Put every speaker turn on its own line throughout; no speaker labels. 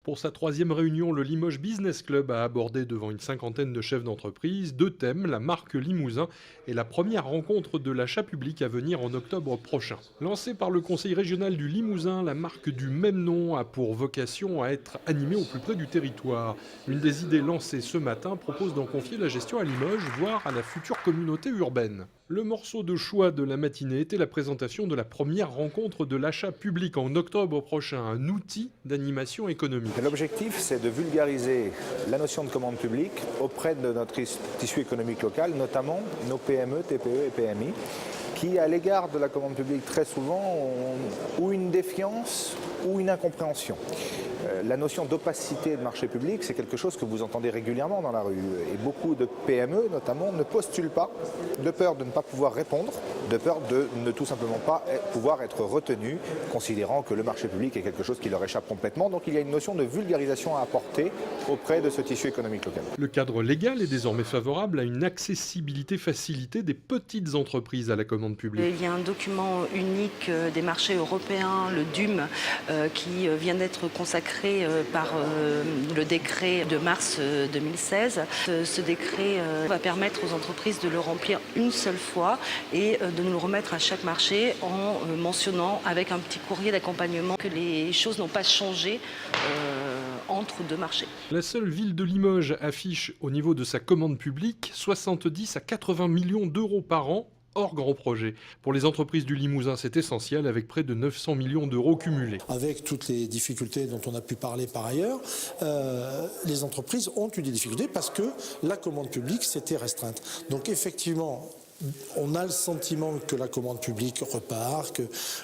Pour sa troisième réunion, le Limoges Business Club a abordé devant une cinquantaine de chefs d'entreprise deux thèmes, la marque Limousin et la première rencontre de l'achat public à venir en octobre prochain. Lancée par le conseil régional du Limousin, la marque du même nom a pour vocation à être animée au plus près du territoire. Une des idées lancées ce matin propose d'en confier la gestion à Limoges, voire à la future communauté urbaine. Le morceau de choix de la matinée était la présentation de la première rencontre de l'achat public en octobre prochain, un outil d'animation économique.
L'objectif, c'est de vulgariser la notion de commande publique auprès de notre tissu économique local, notamment nos PME, TPE et PMI, qui, à l'égard de la commande publique, très souvent, ont ou une défiance ou une incompréhension. La notion d'opacité de marché public, c'est quelque chose que vous entendez régulièrement dans la rue. Et beaucoup de PME, notamment, ne postulent pas, de peur de ne pas pouvoir répondre, de peur de ne tout simplement pas pouvoir être retenus, considérant que le marché public est quelque chose qui leur échappe complètement. Donc il y a une notion de vulgarisation à apporter auprès de ce tissu économique local.
Le cadre légal est désormais favorable à une accessibilité facilitée des petites entreprises à la commande publique.
Il y a un document unique des marchés européens, le DUM, qui vient d'être consacré par le décret de mars 2016. Ce décret va permettre aux entreprises de le remplir une seule fois et de nous le remettre à chaque marché en mentionnant avec un petit courrier d'accompagnement que les choses n'ont pas changé entre deux marchés.
La seule ville de Limoges affiche au niveau de sa commande publique 70 à 80 millions d'euros par an hors grand projet. Pour les entreprises du Limousin, c'est essentiel avec près de 900 millions d'euros cumulés.
Avec toutes les difficultés dont on a pu parler par ailleurs, les entreprises ont eu des difficultés parce que la commande publique s'était restreinte. Donc effectivement, on a le sentiment que la commande publique repart,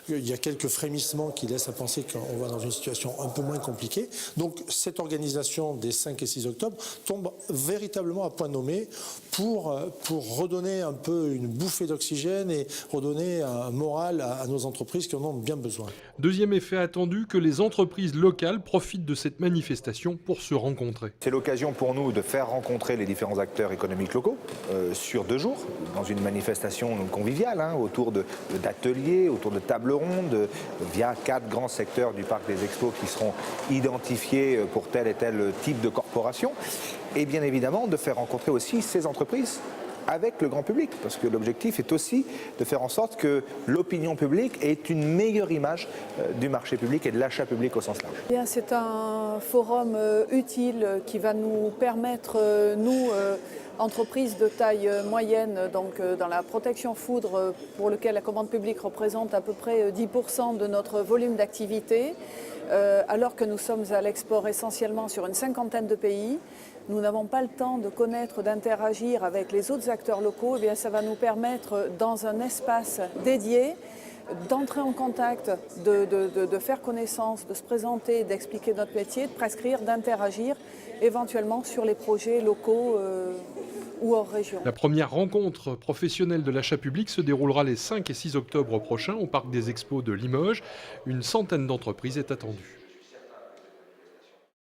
qu'il y a quelques frémissements qui laissent à penser qu'on va dans une situation un peu moins compliquée. Donc cette organisation des 5 et 6 octobre tombe véritablement à point nommé pour redonner un peu une bouffée d'oxygène et redonner un moral à nos entreprises qui en ont bien besoin.
Deuxième effet attendu, que les entreprises locales profitent de cette manifestation pour se rencontrer.
C'est l'occasion pour nous de faire rencontrer les différents acteurs économiques locaux sur 2 jours, dans une manifestation conviviale, autour d'ateliers, autour de tables rondes, via 4 grands secteurs du parc des expos qui seront identifiés pour tel et tel type de corporation. Et bien évidemment, de faire rencontrer aussi ces entreprises avec le grand public, parce que l'objectif est aussi de faire en sorte que l'opinion publique ait une meilleure image du marché public et de l'achat public au sens large.
C'est un forum utile qui va nous permettre, nous, entreprises de taille moyenne, donc dans la protection foudre, pour lequel la commande publique représente à peu près 10% de notre volume d'activité, alors que nous sommes à l'export essentiellement sur une cinquantaine de pays. Nous n'avons pas le temps de connaître, d'interagir avec les autres acteurs locaux. Eh bien, ça va nous permettre, dans un espace dédié, d'entrer en contact, de faire connaissance, de se présenter, d'expliquer notre métier, de prescrire, d'interagir éventuellement sur les projets locaux ou hors région.
La première rencontre professionnelle de l'achat public se déroulera les 5 et 6 octobre prochains au Parc des Expos de Limoges. Une centaine d'entreprises est attendue.